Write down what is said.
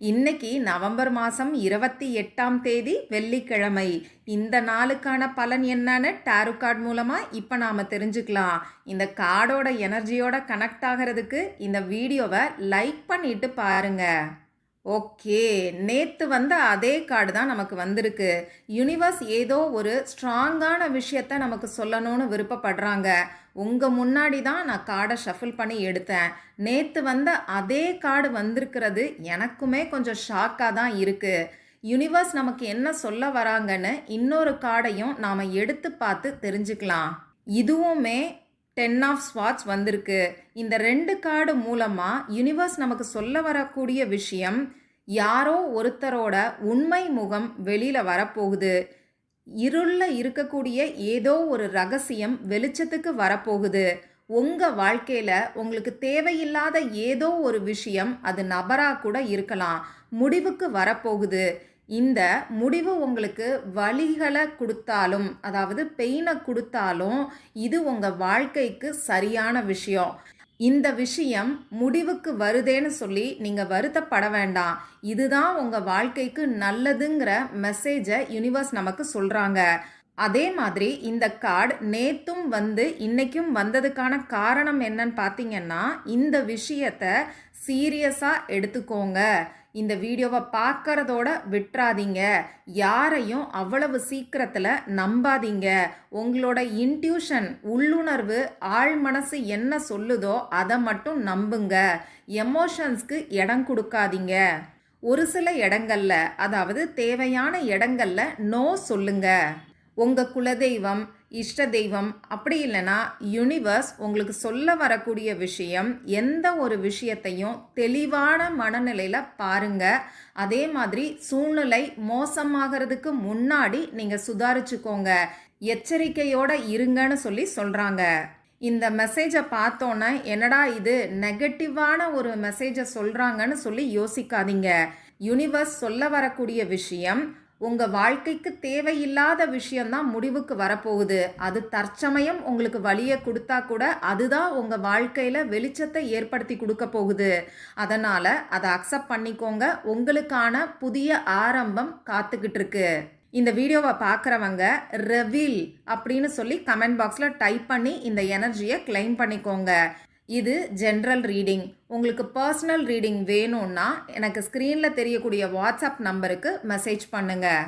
இன்னைக்கு நவம்பர் மாதம் 28ஆம் தேதி வெள்ளிக்கிழமை. இந்த நாளுக்கான பலன் என்னன்னு டாரோ கார்டு மூலமாக இப்போ நாம் தெரிஞ்சுக்கலாம். இந்த கார்டோட எனர்ஜியோட கனெக்ட் ஆகிறதுக்கு இந்த வீடியோவை லைக் பண்ணிட்டு பாருங்க. ஓகே, நேற்று வந்த அதே கார்டு தான் நமக்கு வந்திருக்கு. யூனிவர்ஸ் ஏதோ ஒரு ஸ்ட்ராங்கான விஷயத்த நமக்கு சொல்லணும்னு விருப்பப்படுறாங்க. உங்கள் முன்னாடி தான் நான் கார்டை ஷஃபில் பண்ணி எடுத்தேன். நேற்று வந்த அதே கார்டு வந்திருக்கிறது எனக்குமே கொஞ்சம் ஷாக்காக தான் இருக்குது. யூனிவர்ஸ் நமக்கு என்ன சொல்ல வராங்கன்னு இன்னொரு கார்டையும் நாம் எடுத்து பார்த்து தெரிஞ்சுக்கலாம். இதுவுமே 10 ஆஃப் ஸ்வாட்ஸ் வந்திருக்கு. இந்த 2 கார்டு மூலமாக யூனிவர்ஸ் நமக்கு சொல்ல வரக்கூடிய விஷயம், யாரோ ஒருத்தரோட உண்மை முகம் வெளியில் வரப்போகுது. இருளில் இருக்கக்கூடிய ஏதோ ஒரு ரகசியம் வெளிச்சத்துக்கு வரப்போகுது. உங்கள் வாழ்க்கையில் உங்களுக்கு தேவையில்லாத ஏதோ ஒரு விஷயம், அது நபராக கூட இருக்கலாம், முடிவுக்கு வரப்போகுது. இந்த முடிவு உங்களுக்கு வலிகளை கொடுத்தாலும், அதாவது பெயினை கொடுத்தாலும், இது உங்கள் வாழ்க்கைக்கு சரியான விஷயம். இந்த விஷயம் முடிவுக்கு வருதேன்னு சொல்லி நீங்கள் வருத்தப்பட வேண்டாம். இதுதான் உங்கள் வாழ்க்கைக்கு நல்லதுங்கிற மெசேஜை யூனிவர்ஸ் நமக்கு சொல்கிறாங்க. அதே மாதிரி இந்த கார்டு நேற்றும் வந்து இன்னைக்கும் வந்ததுக்கான காரணம் என்னன்னு பார்த்தீங்கன்னா, இந்த விஷயத்தை சீரியஸாக எடுத்துக்கோங்க. இந்த வீடியோவை பார்க்கறதோட விட்டுறாதீங்க. யாரையும் அவ்வளவு சீக்கிரத்தில் நம்பாதீங்க. உங்களோட இன்ட்யூஷன், உள்ளுணர்வு, ஆழ் மனசு என்ன சொல்லுதோ அதை மட்டும் நம்புங்க. எமோஷன்ஸ்க்கு இடம் கொடுக்காதீங்க. ஒரு சில இடங்கள்ல, அதாவது தேவையான இடங்கள்ல நோ சொல்லுங்க. உங்கள் குலதெய்வம், இஷ்ட தெய்வம், அப்படி இல்லைன்னா யூனிவர்ஸ் உங்களுக்கு சொல்ல வரக்கூடிய விஷயம், எந்த ஒரு விஷயத்தையும் தெளிவான மனநிலையில் பாருங்க. அதே மாதிரி சூழ்நிலை மோசமாகிறதுக்கு முன்னாடி நீங்கள் சுதாரிச்சுக்கோங்க. எச்சரிக்கையோடு இருங்கன்னு சொல்லி சொல்கிறாங்க. இந்த மெசேஜை பார்த்தோன்னே என்னடா இது நெகட்டிவான ஒரு மெசேஜை சொல்கிறாங்கன்னு சொல்லி யோசிக்காதீங்க. யூனிவர்ஸ் சொல்ல வரக்கூடிய விஷயம், உங்கள் வாழ்க்கைக்கு தேவையில்லாத விஷயம்தான் முடிவுக்கு வரப்போகுது. அது தற்சமயம் உங்களுக்கு வலியை கொடுத்தா கூட அதுதான் உங்கள் வாழ்க்கையில் வெளிச்சத்தை ஏற்படுத்தி கொடுக்க போகுது. அதனால் அதை அக்செப்ட் பண்ணிக்கோங்க. உங்களுக்கான புதிய ஆரம்பம் காத்துக்கிட்டு இருக்கு. இந்த வீடியோவை பார்க்குறவங்க ரெவீல் அப்படின்னு சொல்லி கமெண்ட் பாக்ஸில் டைப் பண்ணி இந்த எனர்ஜியை கிளைம் பண்ணிக்கோங்க. இது ஜென்ரல் ரீடிங். உங்களுக்கு பர்சனல் ரீடிங் வேணும்னா எனக்கு ஸ்க்ரீனில் தெரியக்கூடிய வாட்ஸ்அப் நம்பருக்கு மெசேஜ் பண்ணுங்கள்.